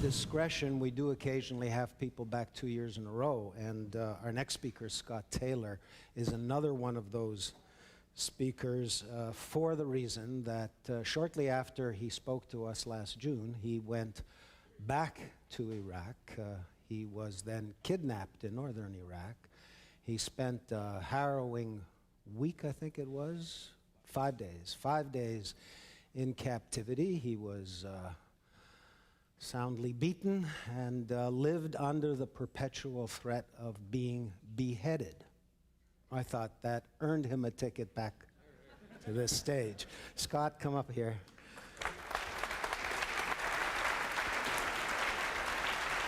discretion, we do occasionally have people back 2 years in a row, and our next speaker, Scott Taylor, is another one of those speakers for the reason that shortly after he spoke to us last June, he went back to Iraq. He was then kidnapped in northern Iraq. He spent a harrowing week, I think it was, 5 days in captivity. He was soundly beaten and lived under the perpetual threat of being beheaded. I thought that earned him a ticket back to this stage. Scott, come up here.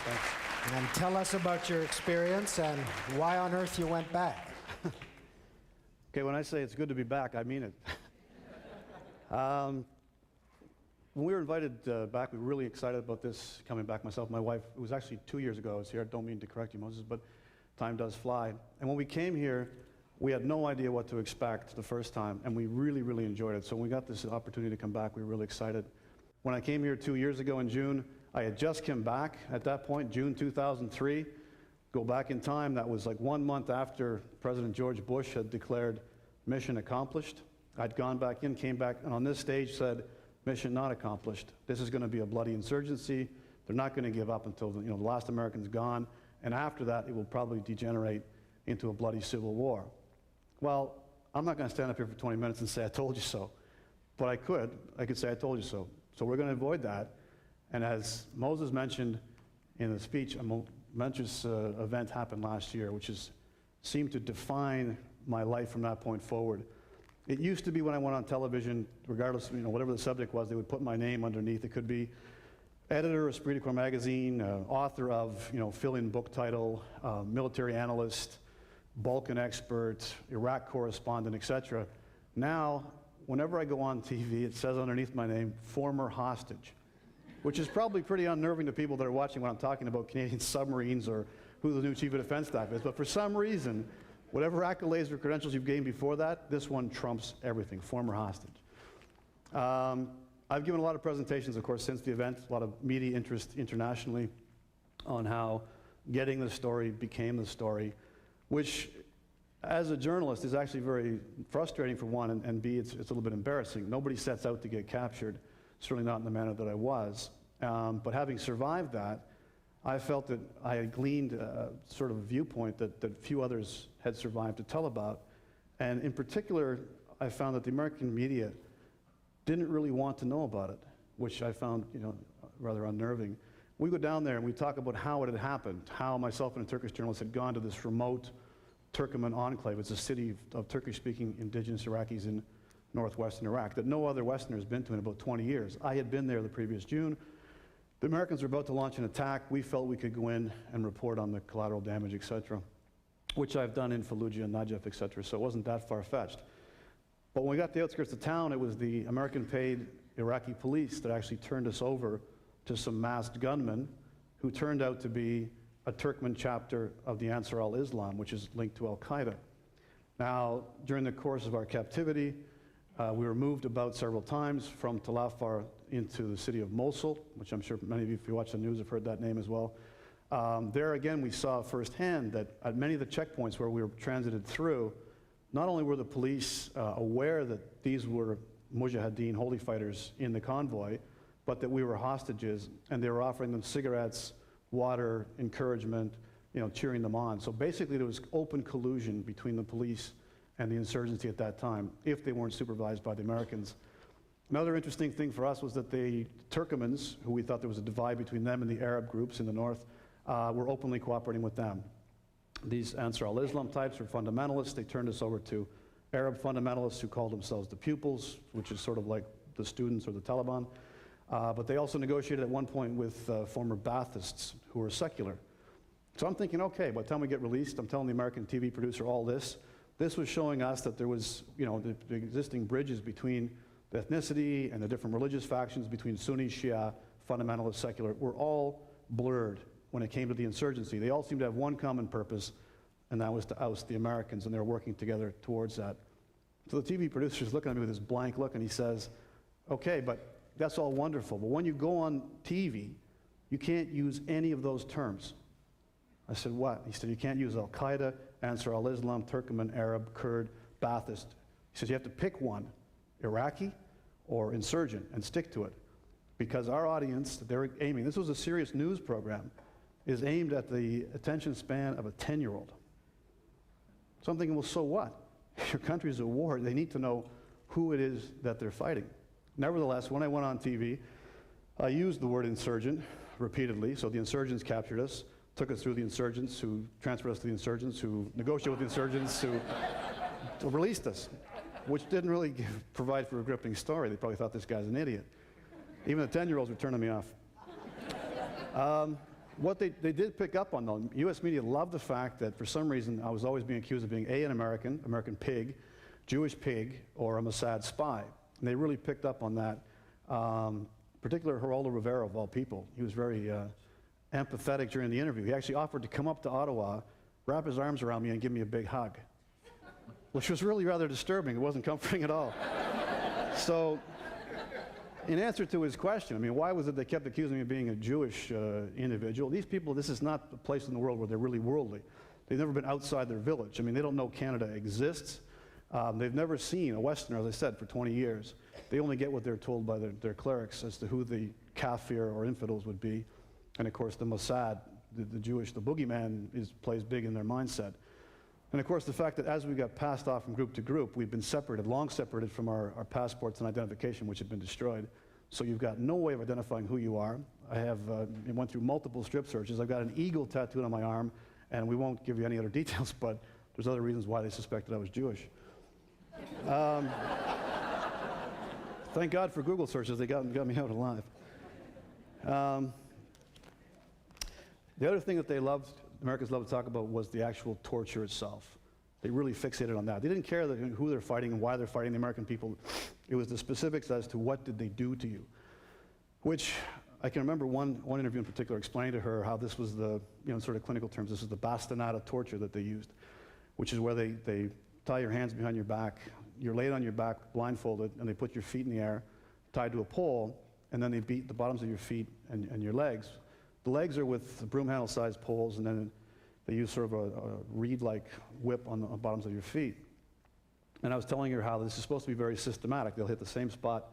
Thanks. And tell us about your experience and why on earth you went back. Okay, when I say it's good to be back, I mean it. When we were invited back, we were really excited about this, coming back, myself and my wife. It was actually 2 years ago I was here. I don't mean to correct you, Moses, but time does fly. And when we came here, we had no idea what to expect the first time, and we really, really enjoyed it. So when we got this opportunity to come back, we were really excited. When I came here 2 years ago in June, I had just come back at that point, June 2003. Go back in time, that was like 1 month after President George Bush had declared mission accomplished. I'd gone back in, came back, and on this stage said, mission not accomplished. This is going to be a bloody insurgency. They're not going to give up until the last American's gone, and after that it will probably degenerate into a bloody civil war. Well, I'm not going to stand up here for 20 minutes and say I told you so, but I could say I told you so. So we're going to avoid that, and as Moses mentioned in the speech, a momentous event happened last year, which seemed to define my life from that point forward. It used to be when I went on television, regardless of whatever the subject was, they would put my name underneath. It could be editor of Esprit de Corps magazine, author of fill-in book title, military analyst, Balkan expert, Iraq correspondent, etc. Now, whenever I go on TV, it says underneath my name, former hostage, which is probably pretty unnerving to people that are watching when I'm talking about Canadian submarines or who the new chief of defense staff is. But for some reason, whatever accolades or credentials you've gained before that, this one trumps everything, former hostage. I've given a lot of presentations, of course, since the event, a lot of media interest internationally on how getting the story became the story, which, as a journalist, is actually very frustrating for one, and B, it's a little bit embarrassing. Nobody sets out to get captured, certainly not in the manner that I was. But having survived that, I felt that I had gleaned a sort of viewpoint that few others had survived to tell about. And in particular, I found that the American media didn't really want to know about it, which I found rather unnerving. We go down there and we talk about how it had happened, how myself and a Turkish journalist had gone to this remote Turkoman enclave. It's a city of Turkish-speaking indigenous Iraqis in northwestern Iraq that no other Westerner has been to in about 20 years. I had been there the previous June. The Americans were about to launch an attack. We felt we could go in and report on the collateral damage, etc., which I've done in Fallujah and Najaf, etc., so it wasn't that far-fetched. But when we got to the outskirts of town, it was the American-paid Iraqi police that actually turned us over to some masked gunmen who turned out to be a Turkmen chapter of the Ansar al-Islam, which is linked to Al-Qaeda. Now, during the course of our captivity, we were moved about several times from Tel Afar into the city of Mosul, which I'm sure many of you, if you watch the news, have heard that name as well. There again, we saw firsthand that at many of the checkpoints where we were transited through, not only were the police aware that these were mujahideen, holy fighters in the convoy, but that we were hostages, and they were offering them cigarettes, water, encouragement, cheering them on. So basically there was open collusion between the police and the insurgency at that time, if they weren't supervised by the Americans. Another interesting thing for us was that the Turkomans, who we thought there was a divide between them and the Arab groups in the north, were openly cooperating with them. These Ansar al-Islam types were fundamentalists. They turned us over to Arab fundamentalists who called themselves the pupils, which is sort of like the students or the Taliban. But they also negotiated at one point with former Baathists who were secular. So I'm thinking, okay, by the time we get released, I'm telling the American TV producer all this. This was showing us that there was, the existing bridges between the ethnicity and the different religious factions between Sunni, Shia, fundamentalist, secular, were all blurred when it came to the insurgency. They all seemed to have one common purpose, and that was to oust the Americans, and they were working together towards that. So the TV producer's looking at me with this blank look, and he says, okay, but that's all wonderful, but when you go on TV, you can't use any of those terms. I said, what? He said, you can't use Al-Qaeda, Ansar al-Islam, Turkmen, Arab, Kurd, Ba'athist. He says, you have to pick one, Iraqi or insurgent, and stick to it. Because our audience that they're aiming, this was a serious news program, is aimed at the attention span of a 10-year-old. So I'm thinking, well, so what? Your country's at war. They need to know who it is that they're fighting. Nevertheless, when I went on TV, I used the word insurgent repeatedly. So the insurgents captured us, took us through the insurgents, who transferred us to the insurgents, who negotiated with the insurgents, who released us, which didn't really provide for a gripping story. They probably thought this guy's an idiot. Even the 10-year-olds were turning me off. What they did pick up on, though, U.S. media loved the fact that for some reason I was always being accused of being an American, American pig, Jewish pig, or a Mossad spy. And they really picked up on that. Particularly Geraldo Rivera, of all people. He was very empathetic during the interview. He actually offered to come up to Ottawa, wrap his arms around me, and give me a big hug, which was really rather disturbing. It wasn't comforting at all. So, in answer to his question, I mean, why was it they kept accusing me of being a Jewish individual? These people, this is not a place in the world where they're really worldly. They've never been outside their village. I mean, they don't know Canada exists. They've never seen a Westerner, as I said, for 20 years. They only get what they're told by their clerics as to who the kafir or infidels would be. And of course, the Mossad, the Jewish, the boogeyman, plays big in their mindset. And of course, the fact that as we got passed off from group to group, we've been separated, long separated from our passports and identification, which had been destroyed. So you've got no way of identifying who you are. I went through multiple strip searches. I've got an eagle tattooed on my arm, and we won't give you any other details, but there's other reasons why they suspected I was Jewish. Thank God for Google searches. They got me out alive. The other thing that Americans loved to talk about was the actual torture itself. They really fixated on that. They didn't care who they're fighting and why they're fighting the American people. It was the specifics as to what did they do to you, which I can remember one interview in particular explaining to her how this was the, in sort of clinical terms, this is the bastonada torture that they used, which is where they tie your hands behind your back, you're laid on your back blindfolded, and they put your feet in the air, tied to a pole, and then they beat the bottoms of your feet and your legs. The legs are with broom handle-sized poles, and then they use sort of a reed-like whip on the bottoms of your feet. And I was telling her how this is supposed to be very systematic. They'll hit the same spot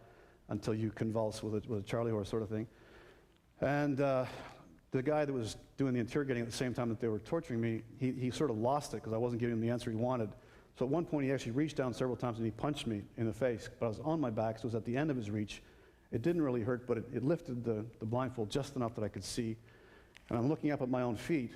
until you convulse with a Charlie horse sort of thing. And the guy that was doing the interrogating at the same time that they were torturing me, he sort of lost it because I wasn't giving him the answer he wanted. So at one point he actually reached down several times and he punched me in the face. But I was on my back, so it was at the end of his reach. It didn't really hurt, but it lifted the blindfold just enough that I could see. And I'm looking up at my own feet.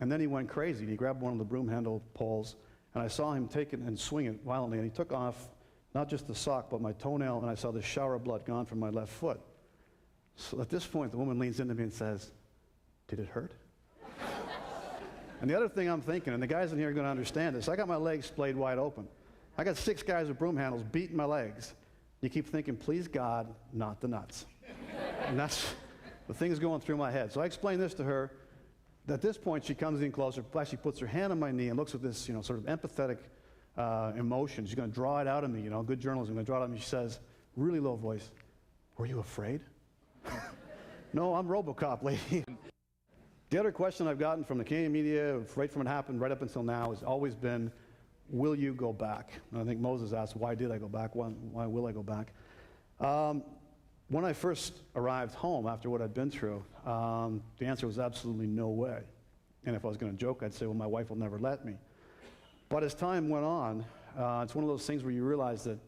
And then he went crazy. He grabbed one of the broom handle poles, and I saw him take it and swing it violently. And he took off not just the sock, but my toenail, and I saw the shower of blood gone from my left foot. So at this point, the woman leans into me and says, "Did it hurt?" And the other thing I'm thinking, and the guys in here are going to understand this, I got my legs splayed wide open. I got 6 guys with broom handles beating my legs. You keep thinking, please God, not the nuts. And that's the thing is going through my head. So I explained this to her. At this point, she comes in closer, actually puts her hand on my knee and looks with this, sort of empathetic emotion. She's going to draw it out of me, good journalism, going to draw it out of me. She says, really low voice, "Were you afraid?" "No, I'm RoboCop, lady." The other question I've gotten from the Canadian media, right from it happened, right up until now, has always been, will you go back? And I think Moses asked, why did I go back? Why will I go back? When I first arrived home after what I'd been through, the answer was absolutely no way. And if I was going to joke, I'd say, well, my wife will never let me. But as time went on, it's one of those things where you realize that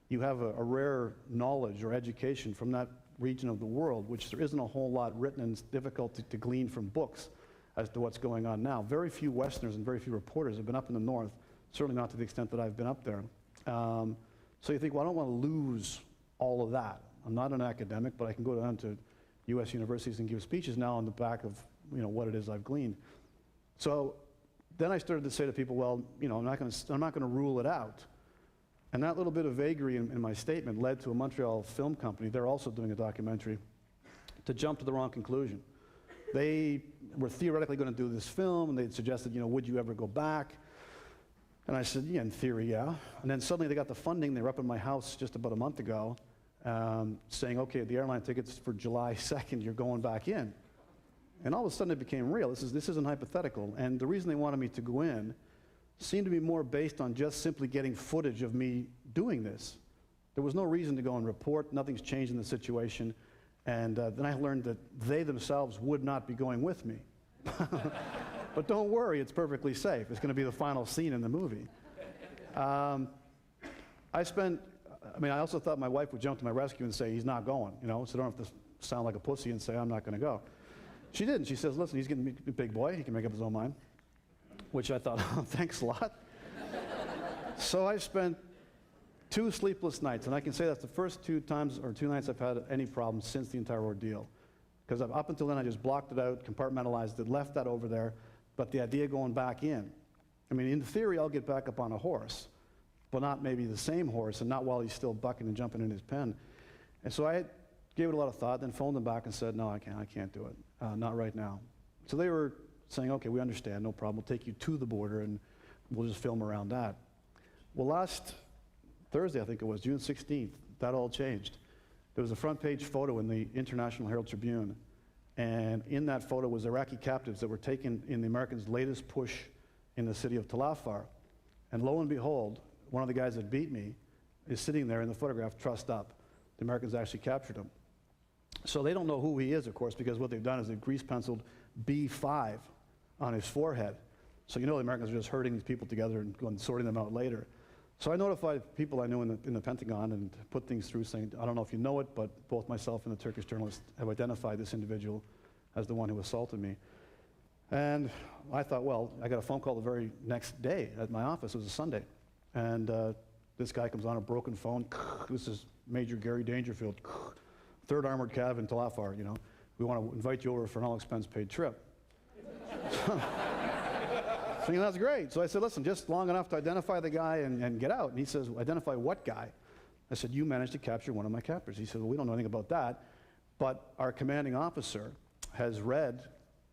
you have a rare knowledge or education from that region of the world, which there isn't a whole lot written, and it's difficult to glean from books as to what's going on now. Very few Westerners and very few reporters have been up in the north, certainly not to the extent that I've been up there. So you think, well, I don't want to lose all of that. I'm not an academic, but I can go down to U.S. universities and give speeches now on the back of what it is I've gleaned. So then I started to say to people, well, I'm not going to rule it out. And that little bit of vagary in my statement led to a Montreal film company, they're also doing a documentary, to jump to the wrong conclusion. They were theoretically going to do this film, and they suggested, would you ever go back? And I said, yeah, in theory, yeah. And then suddenly they got the funding. They were up in my house just about a month ago saying, okay, the airline tickets for July 2nd, you're going back in. And all of a sudden it became real. This isn't hypothetical. And the reason they wanted me to go in seemed to be more based on just simply getting footage of me doing this. There was no reason to go and report. Nothing's changed in the situation. And then I learned that they themselves would not be going with me. But don't worry, it's perfectly safe. It's going to be the final scene in the movie. I also thought my wife would jump to my rescue and say, he's not going, you know, so I don't have to sound like a pussy and say, I'm not going to go. She didn't. She says, listen, he's getting a big boy. He can make up his own mind, which I thought, oh, thanks a lot. So I spent 2 sleepless nights, and I can say that's the first 2 nights I've had any problems since the entire ordeal. Because up until then, I just blocked it out, compartmentalized it, left that over there, but the idea going back in. I mean, in theory, I'll get back up on a horse, but not maybe the same horse, and not while he's still bucking and jumping in his pen. And so I gave it a lot of thought, then phoned them back and said, no, I can't do it, not right now. So they were saying, okay, we understand, no problem, we'll take you to the border and we'll just film around that. Well, last Thursday, I think it was, June 16th, that all changed. There was a front page photo in the International Herald Tribune, and in that photo was Iraqi captives that were taken in the Americans' latest push in the city of Tal Afar. And lo and behold, one of the guys that beat me is sitting there in the photograph, trussed up. The Americans actually captured him. So they don't know who he is, of course, because what they've done is they've grease-penciled B5 on his forehead. So you know the Americans are just herding these people together and going sorting them out later. So I notified people I knew in the Pentagon and put things through saying, I don't know if you know it, but both myself and the Turkish journalist have identified this individual as the one who assaulted me. And I thought, well, I got a phone call the very next day at my office. It was a Sunday. And this guy comes on a broken phone. This is Major Gary Dangerfield, 3rd Armored Cav in Tal Afar, you know. We want to invite you over for an all-expense-paid trip. Thinking that's great. So I said, listen, just long enough to identify the guy and get out. And he says, identify what guy? I said, you managed to capture one of my captors. He said, well, we don't know anything about that, but our commanding officer has read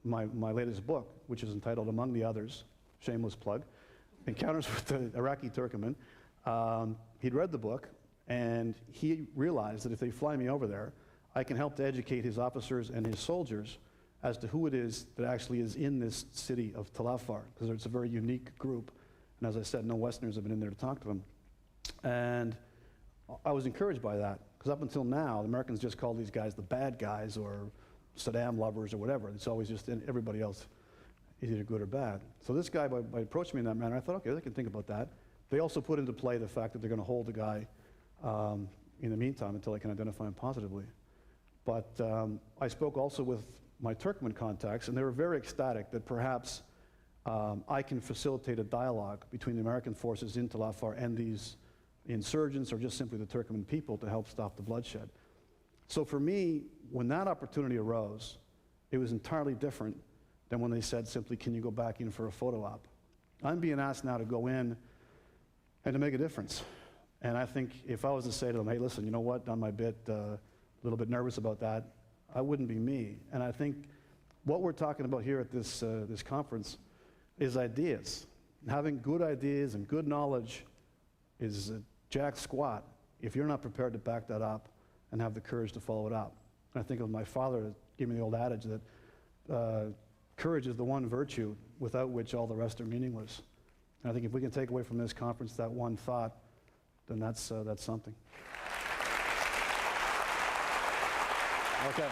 my latest book, which is entitled, among the others, shameless plug, Encounters with the Iraqi Turkmen. He'd read the book, and he realized that if they fly me over there, I can help to educate his officers and his soldiers as to who it is that actually is in this city of Tal Afar, because it's a very unique group. And as I said, no Westerners have been in there to talk to them. And I was encouraged by that, because up until now, the Americans just called these guys the bad guys or Saddam lovers or whatever. It's always just everybody else is either good or bad. So this guy, by approaching me in that manner, I thought, okay, they can think about that. They also put into play the fact that they're going to hold the guy in the meantime until I can identify him positively. But I spoke also with my Turkmen contacts, and they were very ecstatic that perhaps I can facilitate a dialogue between the American forces in Tal Afar and these insurgents, or just simply the Turkmen people, to help stop the bloodshed. So for me, when that opportunity arose, it was entirely different than when they said simply, can you go back in for a photo op? I'm being asked now to go in and to make a difference. And I think if I was to say to them, hey, listen, you know what, done my bit, a little bit nervous about that, I wouldn't be me. And I think what we're talking about here at this conference is ideas. Having good ideas and good knowledge is jack squat if you're not prepared to back that up and have the courage to follow it up. And I think of my father that gave me the old adage that courage is the one virtue without which all the rest are meaningless. And I think if we can take away from this conference that one thought, then that's something. Okay.